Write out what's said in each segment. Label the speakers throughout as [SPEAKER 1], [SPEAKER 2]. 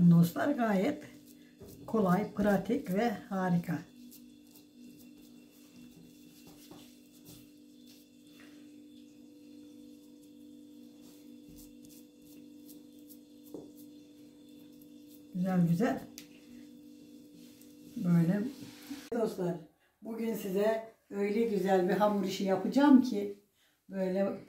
[SPEAKER 1] Bakın dostlar, gayet kolay, pratik ve harika. Güzel güzel. Böyle. Dostlar, bugün size öyle güzel bir hamur işi yapacağım ki böyle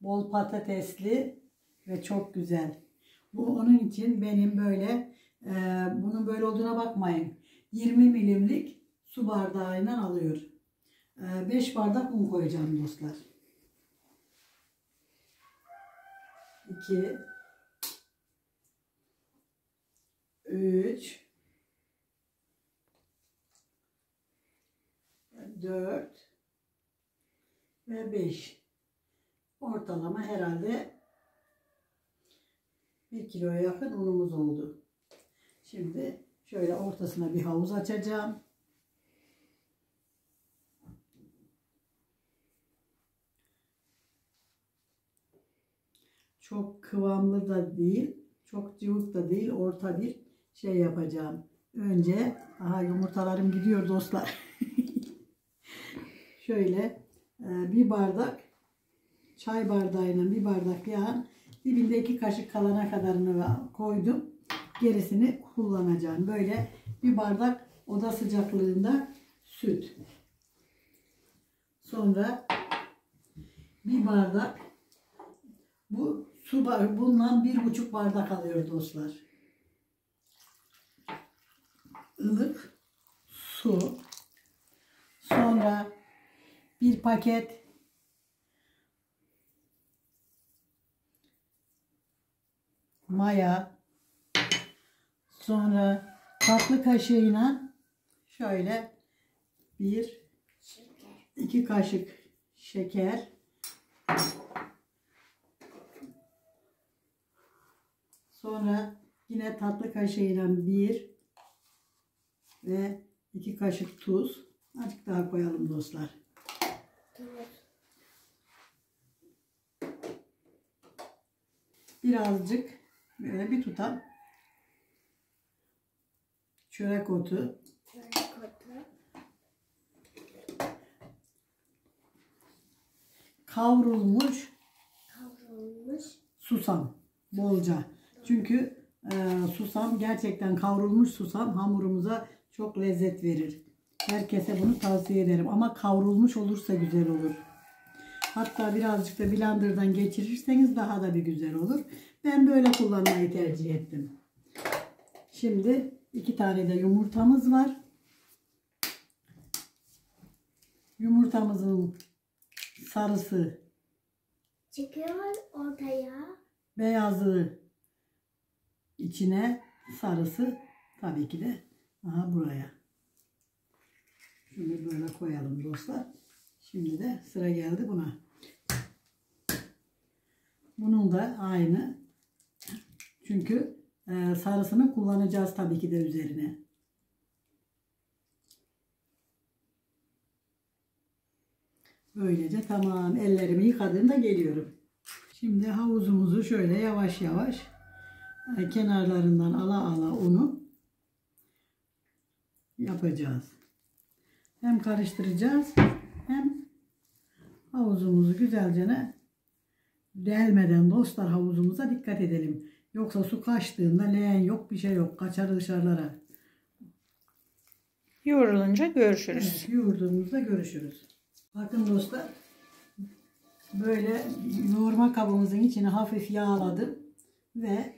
[SPEAKER 1] bol patatesli ve çok güzel. Bu onun için benim böyle bunun böyle olduğuna bakmayın. 20 milimlik su bardağıyla alıyor. 5 bardak un koyacağım dostlar. 2 3 4 ve 5. Ortalama herhalde 1 kiloya yakın unumuz oldu. Şimdi şöyle ortasına bir havuz açacağım. Çok kıvamlı da değil, çok cıvık da değil, orta bir şey yapacağım. Önce, yumurtalarım gidiyor dostlar. Şöyle bir bardak çay bardağıyla bir bardak yağ, dibinde 2 kaşık kalana kadarını koydum. Gerisini kullanacağım. Böyle bir bardak oda sıcaklığında süt. Sonra bir bardak, bu su var. Bundan 1,5 bardak alıyor dostlar. Ilık su. Sonra bir paket maya. Sonra tatlı kaşığıyla şöyle 2 kaşık şeker. Sonra yine tatlı kaşığıyla 1 ve 2 kaşık tuz. Azıcık daha koyalım dostlar. Birazcık böyle bir tutam çörek otu. Kavrulmuş susam bolca. Çünkü susam, gerçekten kavrulmuş susam hamurumuza çok lezzet verir. Herkese bunu tavsiye ederim. Ama kavrulmuş olursa güzel olur. Hatta birazcık da blenderdan geçirirseniz daha da bir güzel olur. Ben böyle kullanmayı tercih ettim. Şimdi 2 tane de yumurtamız var. Yumurtamızın sarısı
[SPEAKER 2] çıkıyor ortaya.
[SPEAKER 1] Beyazı içine, sarısı tabii ki de buraya. Şunu böyle koyalım dostlar. Şimdi de sıra geldi buna. Bunun da aynı. Çünkü sarısını kullanacağız tabii ki de üzerine. Böylece tamam. Ellerimi yıkadığımda geliyorum. Şimdi havuzumuzu şöyle yavaş yavaş kenarlarından ala unu yapacağız. Hem karıştıracağız hem havuzumuzu güzelce delmeden dostlar havuzumuza dikkat edelim. Yoksa su kaçtığında leğen yok, bir şey yok. Kaçar dışarılara.
[SPEAKER 3] Yoğrulunca görüşürüz.
[SPEAKER 1] Evet, yoğurduğumuzda görüşürüz. Bakın dostlar, böyle yoğurma kabımızın içine hafif yağladım ve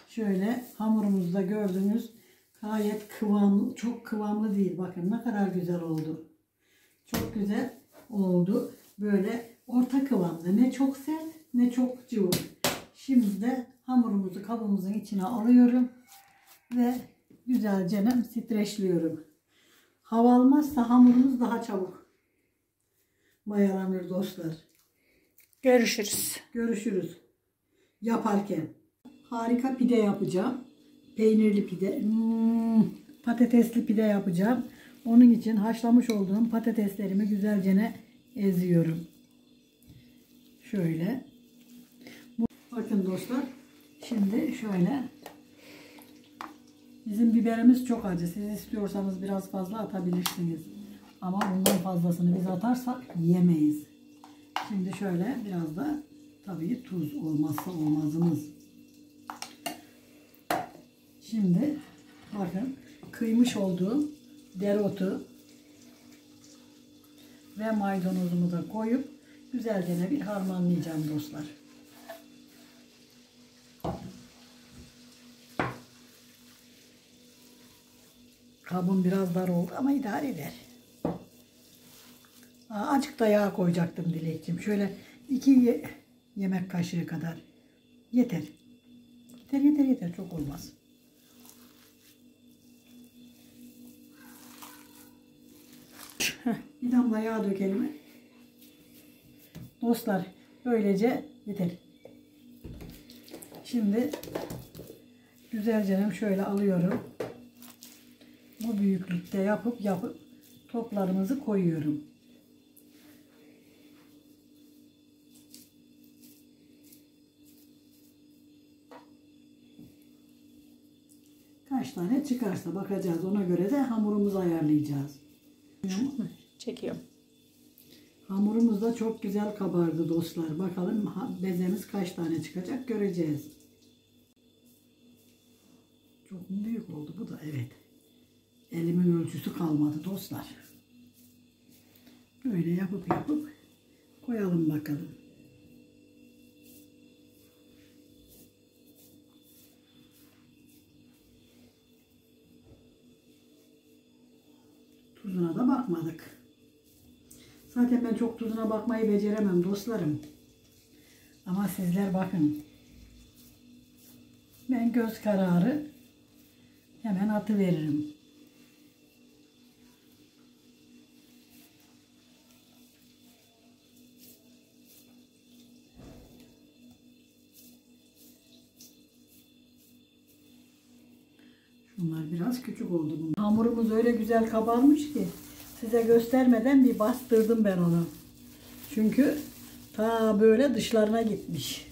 [SPEAKER 1] şöyle hamurumuzda gördüğünüz gayet kıvamlı, çok kıvamlı değil. Bakın ne kadar güzel oldu. Çok güzel oldu. Böyle orta kıvamda, ne çok sert ne çok cıvık. Şimdi de hamurumuzu kabımızın içine alıyorum ve güzelce streçliyorum. Hava almazsa hamurumuz daha çabuk mayalanır dostlar.
[SPEAKER 3] Görüşürüz.
[SPEAKER 1] Görüşürüz. Yaparken harika pide yapacağım. Peynirli pide, patatesli pide yapacağım. Onun için haşlamış olduğum patateslerimi güzelce eziyorum. Şöyle. Bakın dostlar, şimdi şöyle Bizim biberimiz çok acı. Siz istiyorsanız biraz fazla atabilirsiniz. Ama bundan fazlasını biz atarsak yemeyiz. Şimdi şöyle biraz da tabii tuz olmazsa olmazımız. Şimdi bakın kıymış olduğum dereotu ve maydanozumu da koyup güzelce bir harmanlayacağım dostlar. Kabım biraz dar oldu ama idare eder. Azıcık da yağ koyacaktım Dilekçim. Şöyle 2 yemek kaşığı kadar. Yeter. Yeter. Çok olmaz. Bir damla yağ dökelim. Dostlar böylece yeter. Şimdi güzelce şöyle alıyorum. Bu büyüklükte yapıp toplarımızı koyuyorum. Kaç tane çıkarsa bakacağız. Ona göre de hamurumuzu ayarlayacağız.
[SPEAKER 3] Çekiyorum.
[SPEAKER 1] Hamurumuz da çok güzel kabardı dostlar. Bakalım bezemiz kaç tane çıkacak göreceğiz. Çok mu büyük oldu bu da? Evet. Elimin ölçüsü kalmadı dostlar. Böyle yapıp koyalım bakalım. Tuzuna da bakmadık. Zaten ben çok tuzuna bakmayı beceremem dostlarım. Ama sizler bakın. Ben göz kararı hemen atıveririm. Bunlar biraz küçük oldu. Hamurumuz öyle güzel kabarmış ki size göstermeden bir bastırdım ben onu. Çünkü ta böyle dışlarına gitmiş.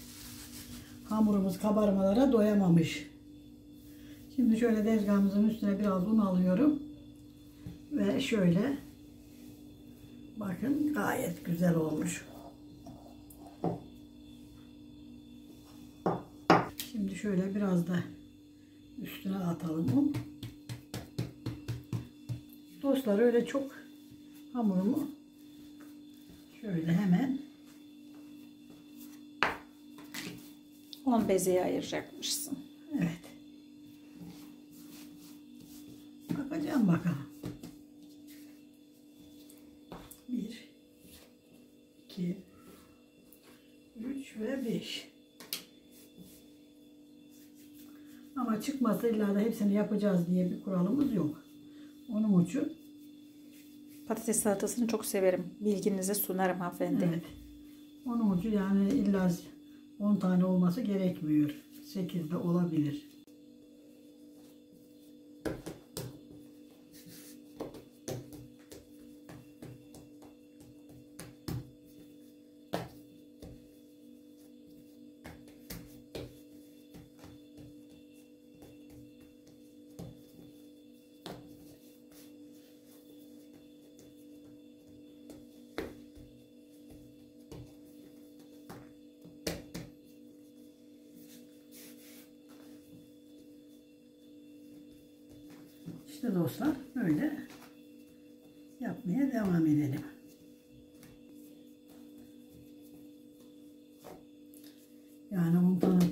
[SPEAKER 1] Hamurumuz kabarmalara doyamamış. Şimdi şöyle tezgahımızın üstüne biraz un alıyorum. Ve şöyle bakın gayet güzel olmuş. Şimdi şöyle biraz da üstüne atalım un. Dostlar öyle çok hamurumu şöyle hemen
[SPEAKER 3] 10 bezeye ayıracakmışsın.
[SPEAKER 1] evet. Bakacağım bakalım. 1 2 3 ve 5. Ama çıkmasa illa da hepsini yapacağız diye bir kuralımız yok. Onun için
[SPEAKER 3] Patates salatasını çok severim. Bilginize sunarım hanımefendi.
[SPEAKER 1] evet. Onun için yani illa 10 tane olması gerekmiyor. 8 de olabilir. İşte dostlar böyle yapmaya devam edelim. Yani 10 tane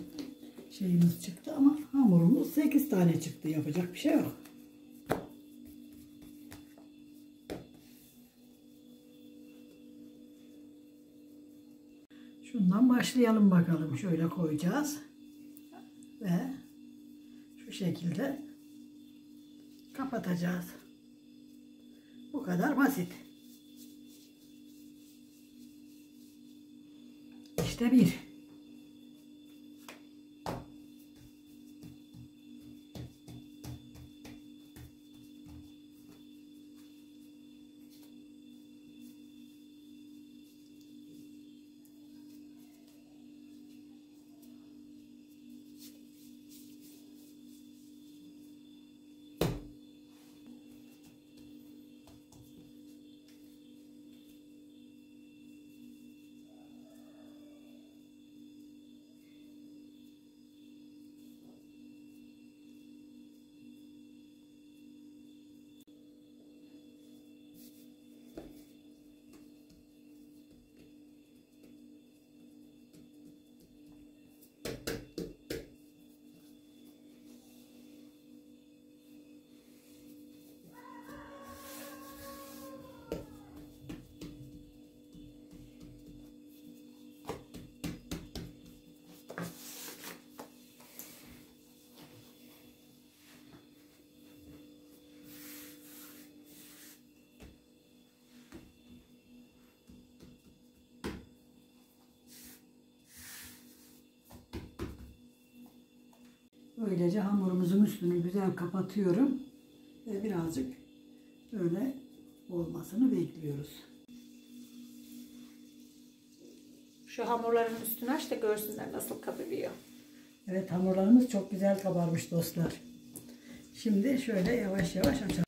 [SPEAKER 1] şeyimiz çıktı ama hamurumuz 8 tane çıktı. Yapacak bir şey yok. Şundan başlayalım bakalım. Şöyle koyacağız. Ve şu şekilde kapatacağız. Bu kadar basit. İşte bir. Böylece hamurumuzun üstünü güzel kapatıyorum. Ve birazcık böyle olmasını bekliyoruz.
[SPEAKER 3] Şu hamurların üstünü aç da görsünler nasıl kabarıyor.
[SPEAKER 1] Evet, hamurlarımız çok güzel kabarmış dostlar. Şimdi şöyle yavaş yavaş açalım.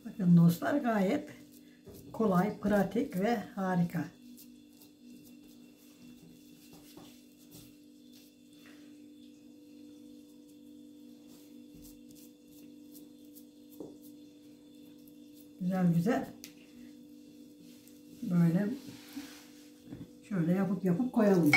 [SPEAKER 1] Bakın dostlar, gayet kolay, pratik ve harika. Güzel güzel böyle şöyle yapıp koyalım.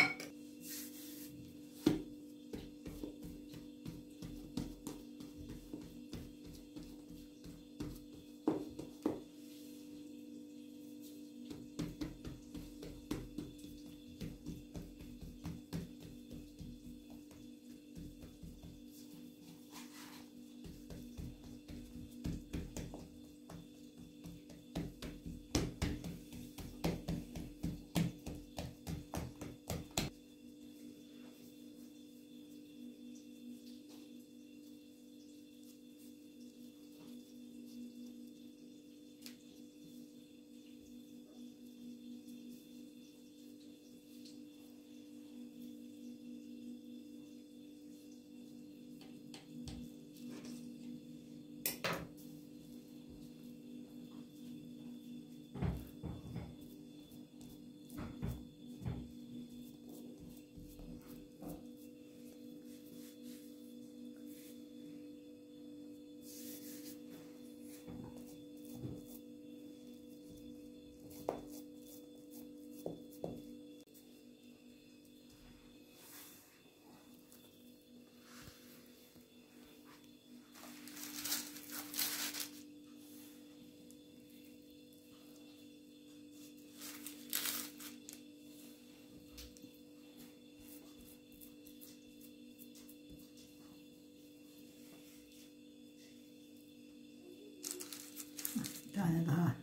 [SPEAKER 1] Bir tane daha.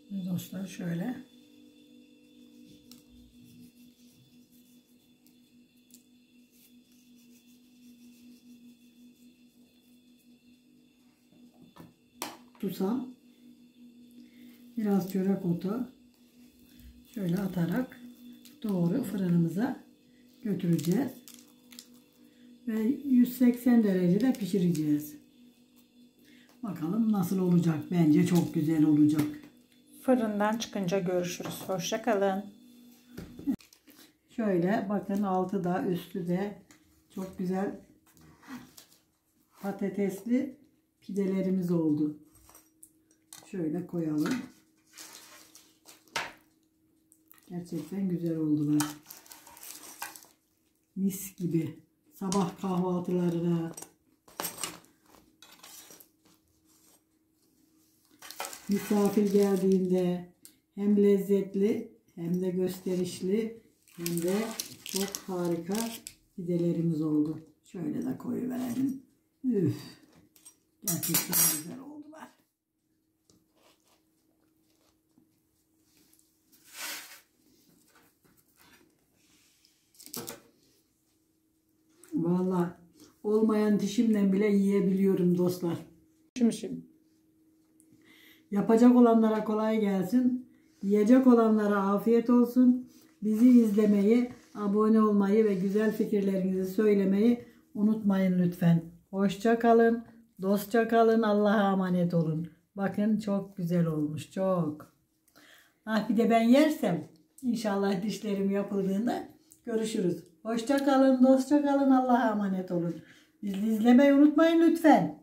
[SPEAKER 1] Şimdi dostlar şöyle susam, biraz çörek otu şöyle atarak doğru fırınımıza götüreceğiz ve 180 derecede pişireceğiz. Bakalım nasıl olacak? Bence çok güzel olacak.
[SPEAKER 3] Fırından çıkınca görüşürüz. Hoşça kalın.
[SPEAKER 1] Şöyle bakın, altı da üstü de çok güzel patatesli pidelerimiz oldu. Şöyle koyalım. Gerçekten güzel oldular. Mis gibi. Sabah kahvaltılarına, misafir geldiğinde hem lezzetli hem de gösterişli hem de çok harika pidelerimiz oldu. Şöyle de koyuverelim. Üf. Gerçekten güzel oldular. olmayan dişimle bile yiyebiliyorum dostlar.
[SPEAKER 3] Şimdi.
[SPEAKER 1] Yapacak olanlara kolay gelsin. Yiyecek olanlara afiyet olsun. Bizi izlemeyi, abone olmayı ve güzel fikirlerinizi söylemeyi unutmayın lütfen. Hoşça kalın, dostça kalın, Allah'a emanet olun. Bakın çok güzel olmuş, çok. Ah bir de ben yersem inşallah dişlerim yapıldığında görüşürüz. Hoşça kalın, dostça kalın, Allah'a emanet olun. Bizi izlemeyi unutmayın lütfen.